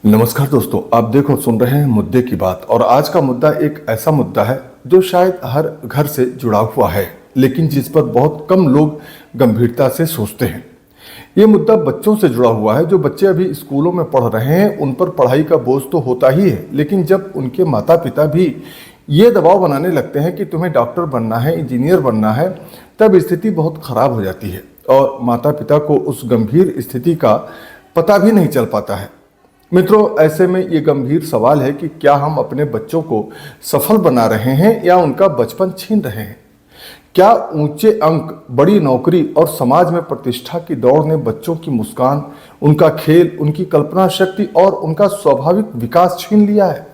नमस्कार दोस्तों, आप देखो सुन रहे हैं मुद्दे की बात। और आज का मुद्दा एक ऐसा मुद्दा है जो शायद हर घर से जुड़ा हुआ है, लेकिन जिस पर बहुत कम लोग गंभीरता से सोचते हैं। ये मुद्दा बच्चों से जुड़ा हुआ है। जो बच्चे अभी स्कूलों में पढ़ रहे हैं उन पर पढ़ाई का बोझ तो होता ही है, लेकिन जब उनके माता पिता भी ये दबाव बनाने लगते हैं कि तुम्हें डॉक्टर बनना है, इंजीनियर बनना है, तब स्थिति बहुत खराब हो जाती है और माता पिता को उस गंभीर स्थिति का पता भी नहीं चल पाता है। मित्रों, ऐसे में ये गंभीर सवाल है कि क्या हम अपने बच्चों को सफल बना रहे हैं या उनका बचपन छीन रहे हैं। क्या ऊंचे अंक, बड़ी नौकरी और समाज में प्रतिष्ठा की दौड़ ने बच्चों की मुस्कान, उनका खेल, उनकी कल्पना शक्ति और उनका स्वाभाविक विकास छीन लिया है?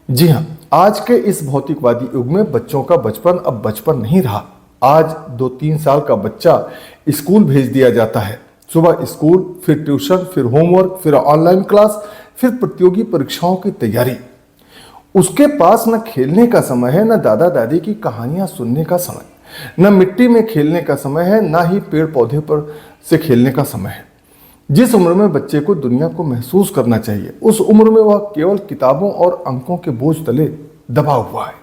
जी हाँ, आज के इस भौतिकवादी युग में बच्चों का बचपन अब बचपन नहीं रहा। आज 2-3 साल का बच्चा स्कूल भेज दिया जाता है। सुबह स्कूल, फिर ट्यूशन, फिर होमवर्क, फिर ऑनलाइन क्लास, फिर प्रतियोगी परीक्षाओं की तैयारी। उसके पास न खेलने का समय है, न दादा दादी की कहानियां सुनने का समय, न मिट्टी में खेलने का समय है, न ही पेड़ पौधे पर से खेलने का समय है। जिस उम्र में बच्चे को दुनिया को महसूस करना चाहिए, उस उम्र में वह केवल किताबों और अंकों के बोझ तले दबा हुआ है।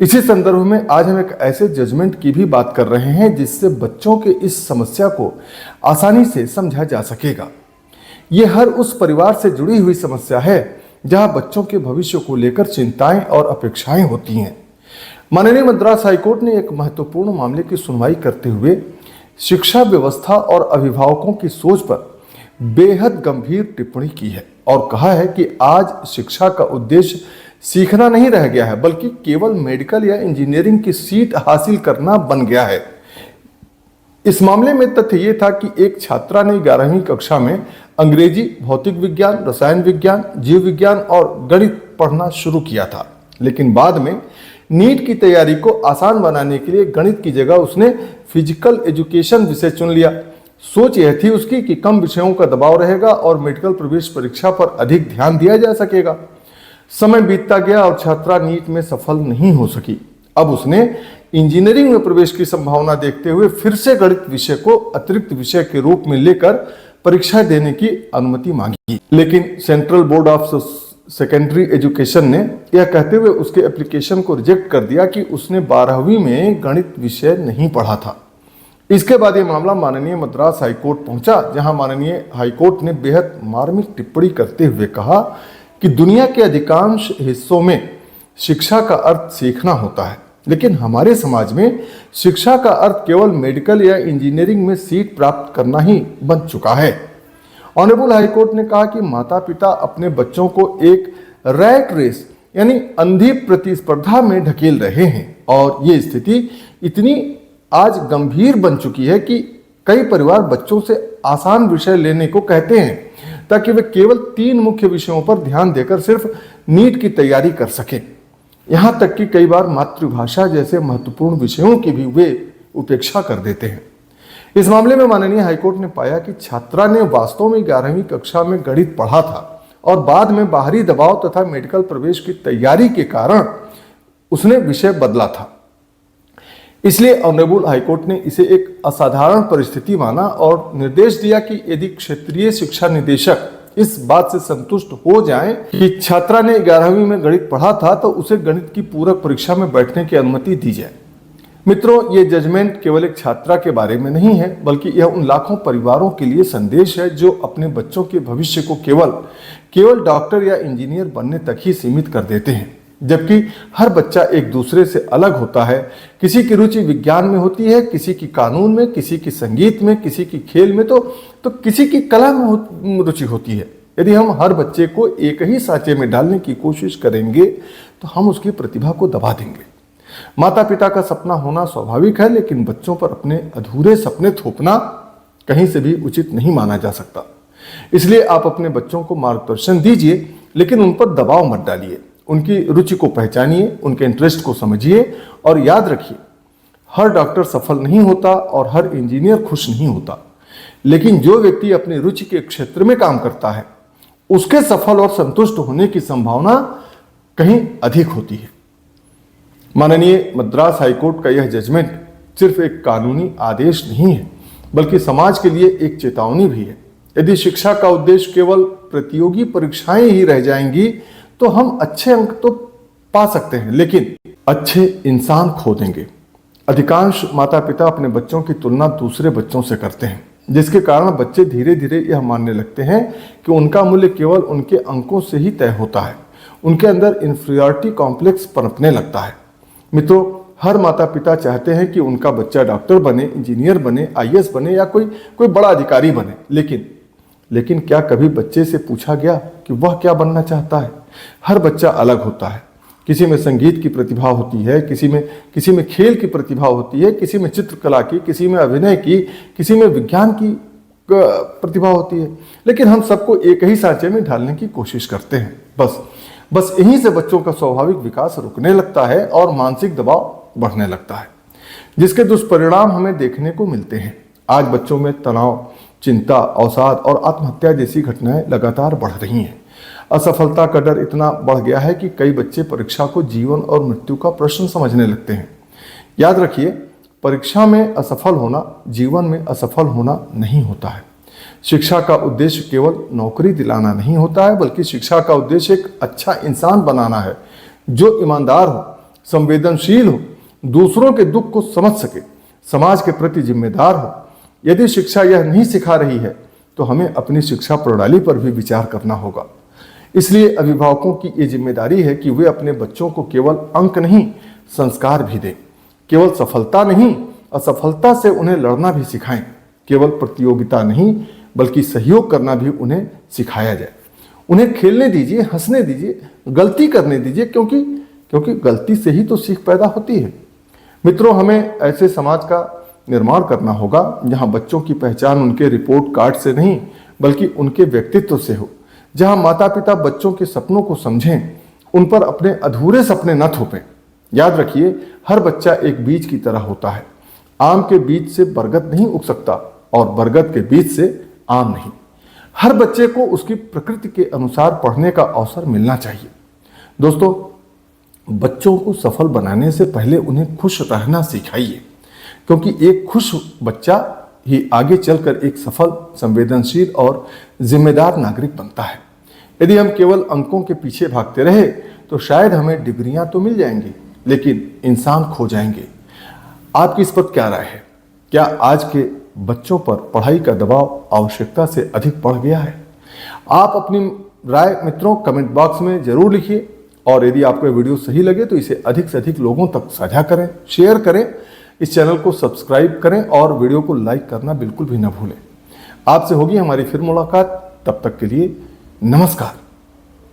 इसी संदर्भ में आज हम एक ऐसे जजमेंट की भी बात कर रहे हैं जिससे बच्चों के इस समस्या को आसानी से समझा जा सकेगा। ये हर उस परिवार से जुड़ी हुई समस्या है जहां बच्चों के भविष्य को लेकर चिंताएं और अपेक्षाएं होती हैं। माननीय मद्रास हाईकोर्ट ने एक महत्वपूर्ण मामले की सुनवाई करते हुए शिक्षा व्यवस्था और अभिभावकों की सोच पर बेहद गंभीर टिप्पणी की है और कहा है कि आज शिक्षा का उद्देश्य सीखना नहीं रह गया है, बल्कि केवल मेडिकल या इंजीनियरिंग की सीट हासिल करना बन गया है। इस मामले में तथ्य ये था कि एक छात्रा ने 11वीं कक्षा में अंग्रेजी, भौतिक विज्ञान, रसायन विज्ञान, जीव विज्ञान और गणित पढ़ना शुरू किया था, लेकिन बाद में नीट की तैयारी को आसान बनाने के लिए गणित की जगह उसने फिजिकल एजुकेशन विषय चुन लिया। सोच यह थी उसकी कि कम विषयों का दबाव रहेगा और मेडिकल प्रवेश परीक्षा पर अधिक ध्यान दिया जा सकेगा। समय बीतता गया और छात्रा नीट में सफल नहीं हो सकी। अब उसने इंजीनियरिंग में प्रवेश की संभावना देखते हुए फिर से गणित विषय को अतिरिक्त विषय के रूप में लेकर परीक्षा देने की अनुमति मांगी, लेकिन central board of secondary education ने यह कहते हुए उसके एप्लीकेशन को रिजेक्ट कर दिया कि उसने 12वीं में गणित विषय नहीं पढ़ा था। इसके बाद यह मामला माननीय मद्रास हाईकोर्ट पहुंचा, जहां माननीय हाईकोर्ट ने बेहद मार्मिक टिप्पणी करते हुए कहा कि दुनिया के अधिकांश हिस्सों में शिक्षा का अर्थ सीखना होता है, लेकिन हमारे समाज में शिक्षा का अर्थ केवल मेडिकल या इंजीनियरिंग में सीट प्राप्त करना ही बन चुका है। ऑनरेबल हाईकोर्ट ने कहा कि माता पिता अपने बच्चों को एक रैट रेस यानी अंधी प्रतिस्पर्धा में ढकेल रहे हैं और ये स्थिति इतनी आज गंभीर बन चुकी है कि कई परिवार बच्चों से आसान विषय लेने को कहते हैं ताकि वे केवल 3 मुख्य विषयों पर ध्यान देकर सिर्फ नीट की तैयारी कर सकें। यहां तक कि कई बार मातृभाषा जैसे महत्वपूर्ण विषयों की भी वे उपेक्षा कर देते हैं। इस मामले में माननीय हाईकोर्ट ने पाया कि छात्रा ने वास्तव में 11वीं कक्षा में गणित पढ़ा था और बाद में बाहरी दबाव तथा मेडिकल प्रवेश की तैयारी के कारण उसने विषय बदला था। इसलिए ऑनरेबल हाईकोर्ट ने इसे एक असाधारण परिस्थिति माना और निर्देश दिया कि यदि क्षेत्रीय शिक्षा निदेशक इस बात से संतुष्ट हो जाएं कि छात्रा ने 11वीं में गणित पढ़ा था तो उसे गणित की पूरक परीक्षा में बैठने की अनुमति दी जाए। मित्रों, ये जजमेंट केवल एक छात्रा के बारे में नहीं है, बल्कि यह उन लाखों परिवारों के लिए संदेश है जो अपने बच्चों के भविष्य को केवल डॉक्टर या इंजीनियर बनने तक ही सीमित कर देते हैं, जबकि हर बच्चा एक दूसरे से अलग होता है। किसी की रुचि विज्ञान में होती है, किसी की कानून में, किसी की संगीत में, किसी की खेल में, तो किसी की कला में रुचि होती है। यदि हम हर बच्चे को एक ही सांचे में डालने की कोशिश करेंगे तो हम उसकी प्रतिभा को दबा देंगे। माता पिता का सपना होना स्वाभाविक है, लेकिन बच्चों पर अपने अधूरे सपने थोपना कहीं से भी उचित नहीं माना जा सकता। इसलिए आप अपने बच्चों को मार्गदर्शन दीजिए, लेकिन उन पर दबाव मत डालिए। उनकी रुचि को पहचानिए, उनके इंटरेस्ट को समझिए और याद रखिए, हर डॉक्टर सफल नहीं होता और हर इंजीनियर खुश नहीं होता, लेकिन जो व्यक्ति अपनी रुचि के क्षेत्र में काम करता है उसके सफल और संतुष्ट होने की संभावना कहीं अधिक होती है। माननीय मद्रास हाईकोर्ट का यह जजमेंट सिर्फ एक कानूनी आदेश नहीं है, बल्कि समाज के लिए एक चेतावनी भी है। यदि शिक्षा का उद्देश्य केवल प्रतियोगी परीक्षाएं ही रह जाएंगी तो हम अच्छे अंक तो पा सकते हैं, लेकिन अच्छे इंसान खो देंगे। अधिकांश माता पिता अपने बच्चों की तुलना दूसरे बच्चों से करते हैं, जिसके कारण बच्चे धीरे धीरे यह मानने लगते हैं कि उनका मूल्य केवल उनके अंकों से ही तय होता है। उनके अंदर इंफीरियरिटी कॉम्प्लेक्स पनपने लगता है। मित्रों, हर माता पिता चाहते हैं कि उनका बच्चा डॉक्टर बने, इंजीनियर बने, आईएएस बने या कोई बड़ा अधिकारी बने, लेकिन क्या कभी बच्चे से पूछा गया कि वह क्या बनना चाहता है? हर बच्चा अलग होता है। किसी में संगीत की प्रतिभा होती है, किसी में खेल की प्रतिभा होती है, किसी में चित्रकला की, किसी में अभिनय की, किसी में विज्ञान की प्रतिभा होती है। लेकिन हम सबको एक ही सांचे में ढालने की कोशिश करते हैं। बस यहीं से बच्चों का स्वाभाविक विकास रुकने लगता है और मानसिक दबाव बढ़ने लगता है, जिसके दुष्परिणाम हमें देखने को मिलते हैं। आज बच्चों में तनाव, चिंता, अवसाद और आत्महत्या जैसी घटनाएं लगातार बढ़ रही हैं। असफलता का डर इतना बढ़ गया है कि कई बच्चे परीक्षा को जीवन और मृत्यु का प्रश्न समझने लगते हैं। याद रखिए, परीक्षा में असफल होना जीवन में असफल होना नहीं होता है। शिक्षा का उद्देश्य केवल नौकरी दिलाना नहीं होता है, बल्कि शिक्षा का उद्देश्य एक अच्छा इंसान बनाना है, जो ईमानदार हो, संवेदनशील हो, दूसरों के दुख को समझ सके, समाज के प्रति जिम्मेदार हो। यदि शिक्षा यह नहीं सिखा रही है तो हमें अपनी शिक्षा प्रणाली पर भी विचार करना होगा। इसलिए अभिभावकों की ये जिम्मेदारी है कि वे अपने बच्चों को केवल अंक नहीं, संस्कार भी दें। केवल सफलता नहीं, असफलता से उन्हें लड़ना भी सिखाएं। केवल प्रतियोगिता नहीं, बल्कि सहयोग करना भी उन्हें सिखाया जाए। उन्हें खेलने दीजिए, हंसने दीजिए, गलती करने दीजिए, क्योंकि गलती से ही तो सीख पैदा होती है। मित्रों, हमें ऐसे समाज का निर्माण करना होगा जहां बच्चों की पहचान उनके रिपोर्ट कार्ड से नहीं, बल्कि उनके व्यक्तित्व से हो। जहां माता पिता बच्चों के सपनों को समझें, उन पर अपने अधूरे सपने न थोपें। याद रखिए, हर बच्चा एक बीज की तरह होता है। आम के बीज से बरगद नहीं उग सकता और बरगद के बीज से आम नहीं। हर बच्चे को उसकी प्रकृति के अनुसार पढ़ने का अवसर मिलना चाहिए। दोस्तों, बच्चों को सफल बनाने से पहले उन्हें खुश रहना सिखाइए, क्योंकि एक खुश बच्चा ही आगे चलकर एक सफल, संवेदनशील और जिम्मेदार नागरिक बनता है। यदि हम केवल अंकों के पीछे भागते रहे तो शायद हमें डिग्रियां तो मिल जाएंगी, लेकिन इंसान खो जाएंगे। आपकी इस पर क्या राय है? क्या आज के बच्चों पर पढ़ाई का दबाव आवश्यकता से अधिक बढ़ गया है? आप अपनी राय मित्रों कमेंट बॉक्स में जरूर लिखिए, और यदि आपको वीडियो सही लगे तो इसे अधिक से अधिक लोगों तक साझा करें, शेयर करें, इस चैनल को सब्सक्राइब करें और वीडियो को लाइक करना बिल्कुल भी न भूलें। आपसे होगी हमारी फिर मुलाकात, तब तक के लिए नमस्कार।